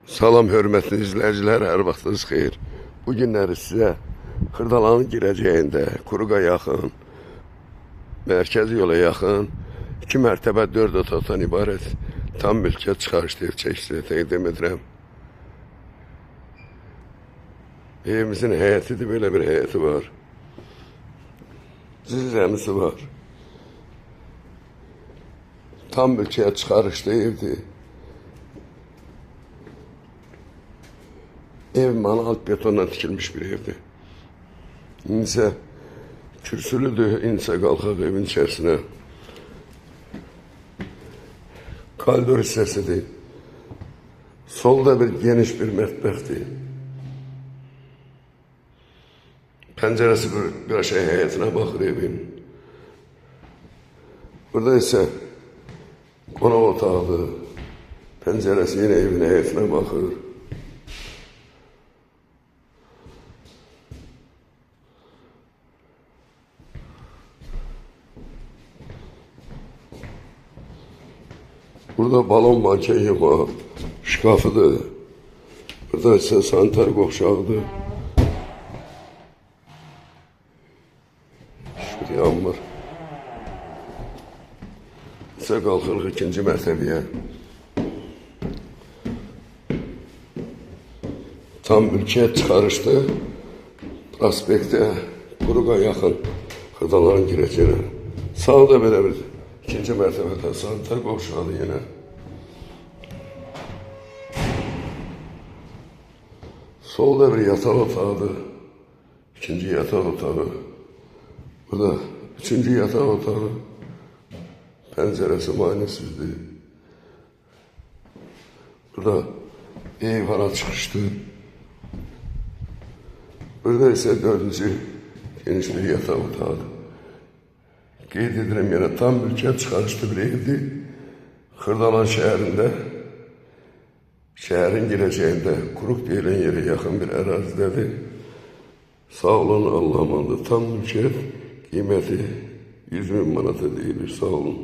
Salam hörmətli izləyicilər, hər vaxtınız xeyir. Bu günləri sizə Xırdalanın girəcəyində Quruqa yaxın, mərkəzi yola yaxın 2 mərtəbə 4 otaqdan ibarət tam mülkiyyət çıxarışlı ev çəkisi təqdim edirəm. Evimizin həyətidir, belə bir həyəti var. Zəmisi var. Tam mülkiyyət çıxarışlı evdir. Ev manuel betondan tikilmiş bir evdir. İnsə kürsülüdür, insə qalxaq evin içərisinə. Koridor hissəsidir. Solda bir geniş bir mətbəxdir. Pəncərəsi bir aşağı həyətinə baxır evin. Burada isə qonaq otağıdır. Pəncərəsi yenə evin həyətinə baxır. Burada balon manken yığma şkafıdır. Burada ise sanitar qovşağıdır. Şuraya yanmır. İsə qalxırıq ikinci mərtəbəyə. Tam mülkiyyət çıxarışdı. Prospektə Quruqa yaxın Xırdalanın girəcəyinə. Sağda belə bir ikinci mərtəbədə sanitar qovşağıdır yenə. Solda bir yataq otağıdır. İkinci yataq otağı. Burada üçüncü yataq otağı. Pəncərəsi maynəsizdir. Burada eyvana çıxışdır. Burada isə dördüncü geniş bir yataq otağıdır. Qeyd edirəm yenə tam mülkiyyət çıxarışlı bir evdir. Xırdalan şəhərində, şəhərin girəcəyində Quruq deyilən yerə yaxın bir ərazidədir. Sağ olun, Allah'a emanet. Tam mülkiyyət qiyməti 100.000 manata deyilir. Sağ olun.